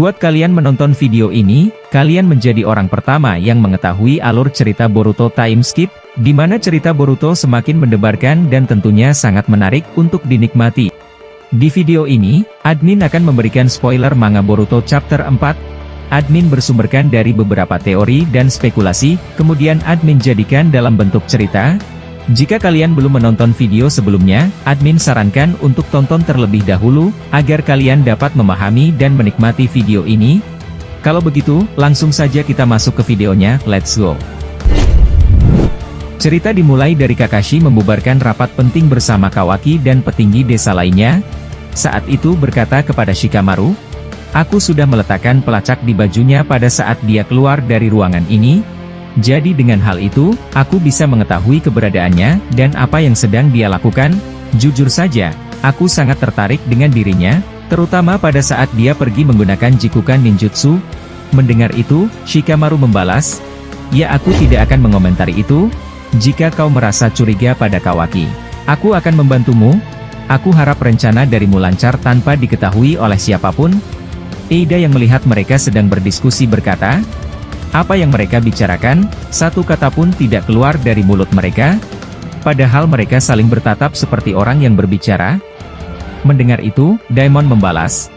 Buat kalian menonton video ini, kalian menjadi orang pertama yang mengetahui alur cerita Boruto Time Skip, di mana cerita Boruto semakin mendebarkan dan tentunya sangat menarik untuk dinikmati. Di video ini, admin akan memberikan spoiler manga Boruto Chapter 4. Admin bersumberkan dari beberapa teori dan spekulasi, kemudian admin jadikan dalam bentuk cerita. Jika kalian belum menonton video sebelumnya, admin sarankan untuk tonton terlebih dahulu, agar kalian dapat memahami dan menikmati video ini. Kalau begitu, langsung saja kita masuk ke videonya, let's go! Cerita dimulai dari Kakashi membubarkan rapat penting bersama Kawaki dan petinggi desa lainnya. Saat itu berkata kepada Shikamaru, "Aku sudah meletakkan pelacak di bajunya pada saat dia keluar dari ruangan ini. Jadi dengan hal itu, aku bisa mengetahui keberadaannya, dan apa yang sedang dia lakukan. Jujur saja, aku sangat tertarik dengan dirinya, terutama pada saat dia pergi menggunakan Jikukan Ninjutsu." Mendengar itu, Shikamaru membalas, "Ya, aku tidak akan mengomentari itu. Jika kau merasa curiga pada Kawaki, aku akan membantumu. Aku harap rencana darimu lancar tanpa diketahui oleh siapapun." Eida yang melihat mereka sedang berdiskusi berkata, "Apa yang mereka bicarakan, satu kata pun tidak keluar dari mulut mereka. Padahal mereka saling bertatap seperti orang yang berbicara." Mendengar itu, Daimon membalas,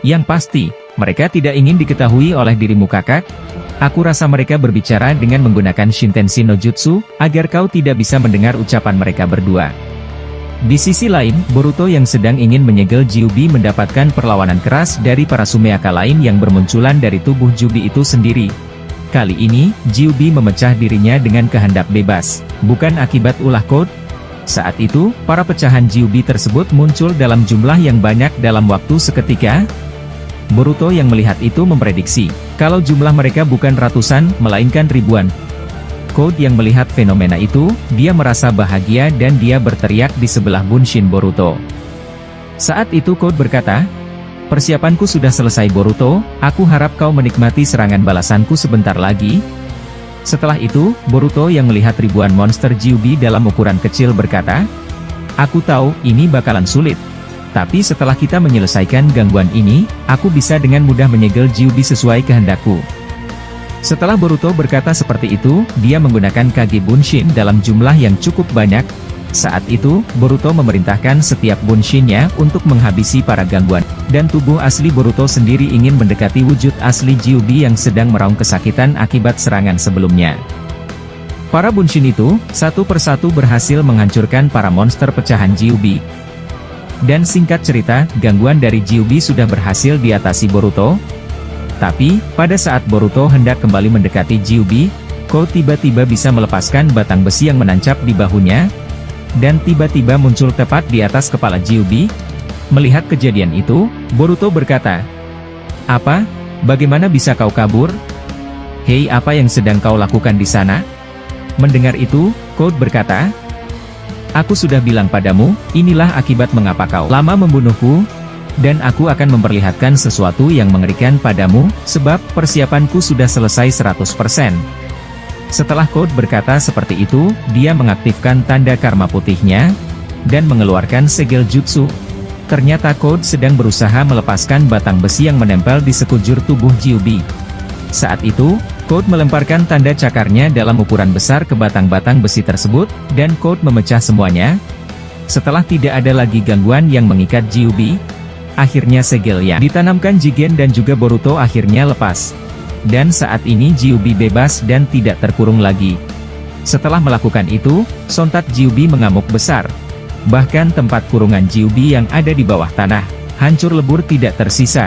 "Yang pasti, mereka tidak ingin diketahui oleh dirimu kakak. Aku rasa mereka berbicara dengan menggunakan Shintenshi no Jutsu, agar kau tidak bisa mendengar ucapan mereka berdua." Di sisi lain, Boruto yang sedang ingin menyegel Kyuubi mendapatkan perlawanan keras dari para Sumeaka lain yang bermunculan dari tubuh Kyuubi itu sendiri. Kali ini, Kyuubi memecah dirinya dengan kehendak bebas, bukan akibat ulah code. Saat itu, para pecahan Kyuubi tersebut muncul dalam jumlah yang banyak dalam waktu seketika. Boruto yang melihat itu memprediksi, kalau jumlah mereka bukan ratusan, melainkan ribuan. Code yang melihat fenomena itu, dia merasa bahagia dan dia berteriak di sebelah Bunshin Boruto. Saat itu Code berkata, "Persiapanku sudah selesai Boruto, aku harap kau menikmati serangan balasanku sebentar lagi." Setelah itu, Boruto yang melihat ribuan monster Kyuubi dalam ukuran kecil berkata, "Aku tahu, ini bakalan sulit. Tapi setelah kita menyelesaikan gangguan ini, aku bisa dengan mudah menyegel Kyuubi sesuai kehendakku." Setelah Boruto berkata seperti itu, dia menggunakan Kage Bunshin dalam jumlah yang cukup banyak. Saat itu, Boruto memerintahkan setiap Bunshin-nya untuk menghabisi para gangguan, dan tubuh asli Boruto sendiri ingin mendekati wujud asli Kyuubi yang sedang meraung kesakitan akibat serangan sebelumnya. Para Bunshin itu, satu persatu berhasil menghancurkan para monster pecahan Kyuubi. Dan singkat cerita, gangguan dari Kyuubi sudah berhasil diatasi Boruto. Tapi, pada saat Boruto hendak kembali mendekati Kyuubi, Code tiba-tiba bisa melepaskan batang besi yang menancap di bahunya, dan tiba-tiba muncul tepat di atas kepala Kyuubi. Melihat kejadian itu, Boruto berkata, "Apa? Bagaimana bisa kau kabur? Hei, apa yang sedang kau lakukan di sana?" Mendengar itu, Code berkata, "Aku sudah bilang padamu, inilah akibat mengapa kau lama membunuhku. Dan aku akan memperlihatkan sesuatu yang mengerikan padamu, sebab persiapanku sudah selesai 100%. Setelah Code berkata seperti itu, dia mengaktifkan tanda karma putihnya, dan mengeluarkan segel jutsu. Ternyata Code sedang berusaha melepaskan batang besi yang menempel di sekujur tubuh Kyuubi. Saat itu, Code melemparkan tanda cakarnya dalam ukuran besar ke batang-batang besi tersebut, dan Code memecah semuanya. Setelah tidak ada lagi gangguan yang mengikat Kyuubi, akhirnya segel yang ditanamkan Jigen dan juga Boruto akhirnya lepas. Dan saat ini Kyuubi bebas dan tidak terkurung lagi. Setelah melakukan itu, sontak Kyuubi mengamuk besar. Bahkan tempat kurungan Kyuubi yang ada di bawah tanah, hancur lebur tidak tersisa.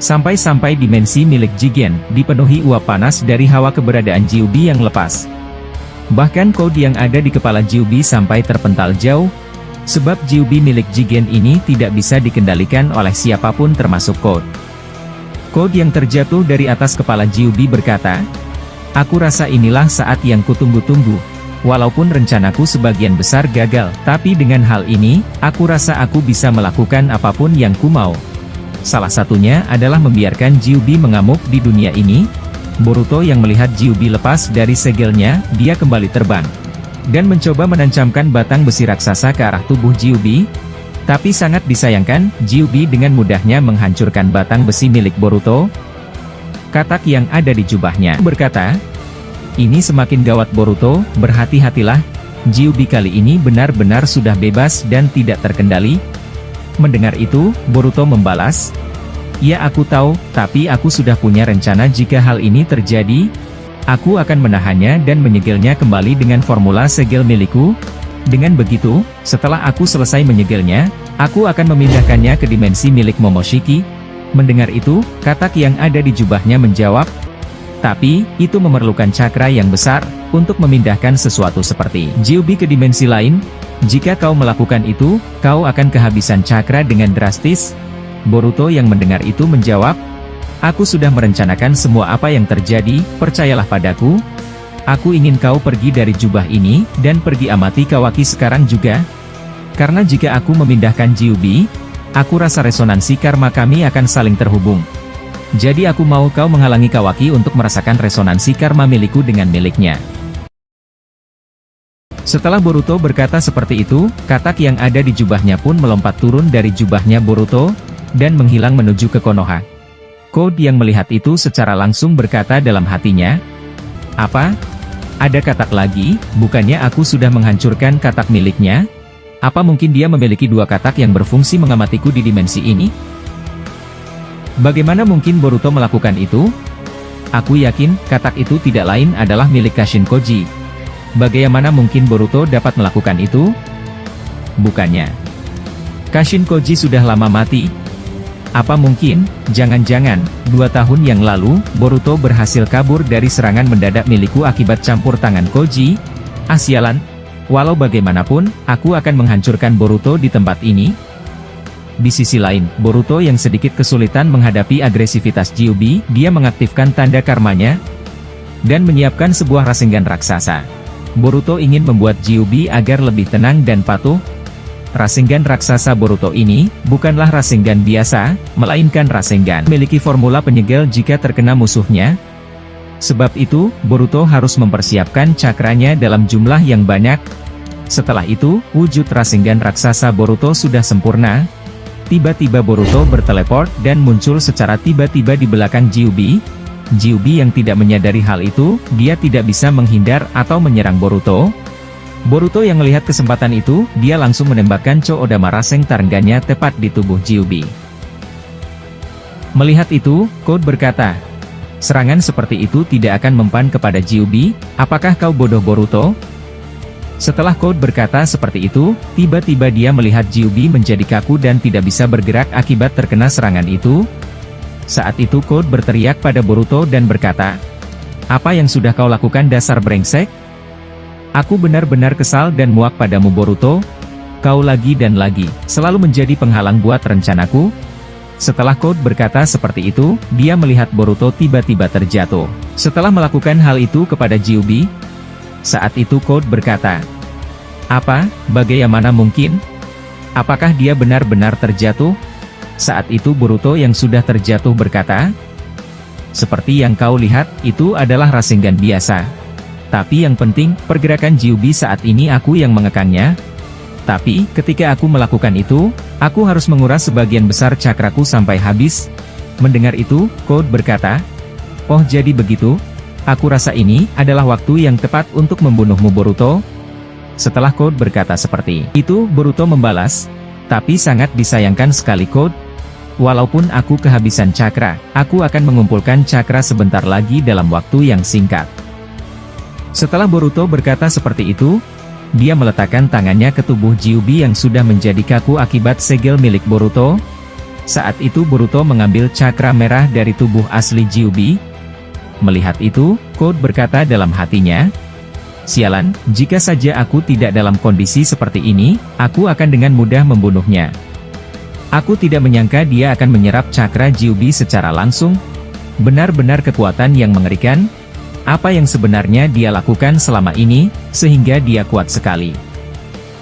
Sampai-sampai dimensi milik Jigen, dipenuhi uap panas dari hawa keberadaan Kyuubi yang lepas. Bahkan code yang ada di kepala Kyuubi sampai terpental jauh. Sebab Kyuubi milik Jigen ini tidak bisa dikendalikan oleh siapapun termasuk Code. Code yang terjatuh dari atas kepala Kyuubi berkata, "Aku rasa inilah saat yang kutunggu-tunggu. Walaupun rencanaku sebagian besar gagal, tapi dengan hal ini, aku rasa aku bisa melakukan apapun yang ku mau. Salah satunya adalah membiarkan Kyuubi mengamuk di dunia ini." Boruto yang melihat Kyuubi lepas dari segelnya, dia kembali terbang dan mencoba menancapkan batang besi raksasa ke arah tubuh Kyuubi. Tapi sangat disayangkan, Gyubi dengan mudahnya menghancurkan batang besi milik Boruto. Katak yang ada di jubahnya berkata, "Ini semakin gawat Boruto, berhati-hatilah. Gyubi kali ini benar-benar sudah bebas dan tidak terkendali." Mendengar itu, Boruto membalas, "Ya aku tahu, tapi aku sudah punya rencana jika hal ini terjadi. Aku akan menahannya dan menyegelnya kembali dengan formula segel milikku. Dengan begitu, setelah aku selesai menyegelnya, aku akan memindahkannya ke dimensi milik Momoshiki." Mendengar itu, katak yang ada di jubahnya menjawab, "Tapi, itu memerlukan cakra yang besar, untuk memindahkan sesuatu seperti Gyubi ke dimensi lain. Jika kau melakukan itu, kau akan kehabisan cakra dengan drastis." Boruto yang mendengar itu menjawab, "Aku sudah merencanakan semua apa yang terjadi, percayalah padaku. Aku ingin kau pergi dari jubah ini, dan pergi amati Kawaki sekarang juga. Karena jika aku memindahkan Gyubi, aku rasa resonansi karma kami akan saling terhubung. Jadi aku mau kau menghalangi Kawaki untuk merasakan resonansi karma milikku dengan miliknya." Setelah Boruto berkata seperti itu, katak yang ada di jubahnya pun melompat turun dari jubahnya Boruto, dan menghilang menuju ke Konoha. Code yang melihat itu secara langsung berkata dalam hatinya, "Apa? Ada katak lagi? Bukannya aku sudah menghancurkan katak miliknya? Apa mungkin dia memiliki dua katak yang berfungsi mengamatiku di dimensi ini? Bagaimana mungkin Boruto melakukan itu? Aku yakin, katak itu tidak lain adalah milik Kashin Koji. Bagaimana mungkin Boruto dapat melakukan itu? Bukannya Kashin Koji sudah lama mati? Apa mungkin, jangan-jangan, 2 tahun yang lalu, Boruto berhasil kabur dari serangan mendadak milikku akibat campur tangan Koji? Sialan. Walau bagaimanapun, aku akan menghancurkan Boruto di tempat ini." Di sisi lain, Boruto yang sedikit kesulitan menghadapi agresivitas Gyubi, dia mengaktifkan tanda karmanya, dan menyiapkan sebuah Rasengan raksasa. Boruto ingin membuat Gyubi agar lebih tenang dan patuh. Rasengan raksasa Boruto ini, bukanlah Rasengan biasa, melainkan Rasengan memiliki formula penyegel jika terkena musuhnya. Sebab itu, Boruto harus mempersiapkan cakranya dalam jumlah yang banyak. Setelah itu, wujud Rasengan raksasa Boruto sudah sempurna. Tiba-tiba Boruto berteleport dan muncul secara tiba-tiba di belakang Gyubi. Gyubi yang tidak menyadari hal itu, dia tidak bisa menghindar atau menyerang Boruto. Boruto yang melihat kesempatan itu, dia langsung menembakkan Cho Odama Raseng Tarengganya tepat di tubuh Gyubi. Melihat itu, Code berkata, "Serangan seperti itu tidak akan mempan kepada Gyubi, apakah kau bodoh Boruto?" Setelah Code berkata seperti itu, tiba-tiba dia melihat Gyubi menjadi kaku dan tidak bisa bergerak akibat terkena serangan itu. Saat itu Code berteriak pada Boruto dan berkata, "Apa yang sudah kau lakukan dasar brengsek? Aku benar-benar kesal dan muak padamu Boruto. Kau lagi dan lagi, selalu menjadi penghalang buat rencanaku." Setelah Code berkata seperti itu, dia melihat Boruto tiba-tiba terjatuh. Setelah melakukan hal itu kepada Gyubi, saat itu Code berkata, "Apa? Bagaimana mungkin? Apakah dia benar-benar terjatuh?" Saat itu Boruto yang sudah terjatuh berkata, "Seperti yang kau lihat, itu adalah Rasengan biasa. Tapi yang penting, pergerakan Gyubi saat ini aku yang mengekangnya. Tapi, ketika aku melakukan itu, aku harus menguras sebagian besar cakraku sampai habis." Mendengar itu, Code berkata, "Oh jadi begitu? Aku rasa ini adalah waktu yang tepat untuk membunuhmu Boruto." Setelah Code berkata seperti itu, Boruto membalas, "Tapi sangat disayangkan sekali Code. Walaupun aku kehabisan cakra, aku akan mengumpulkan cakra sebentar lagi dalam waktu yang singkat." Setelah Boruto berkata seperti itu, dia meletakkan tangannya ke tubuh Gyubi yang sudah menjadi kaku akibat segel milik Boruto. Saat itu Boruto mengambil cakra merah dari tubuh asli Gyubi. Melihat itu, Code berkata dalam hatinya, "Sialan, jika saja aku tidak dalam kondisi seperti ini, aku akan dengan mudah membunuhnya." Aku tidak menyangka dia akan menyerap cakra Gyubi secara langsung. Benar-benar kekuatan yang mengerikan. Apa yang sebenarnya dia lakukan selama ini, sehingga dia kuat sekali.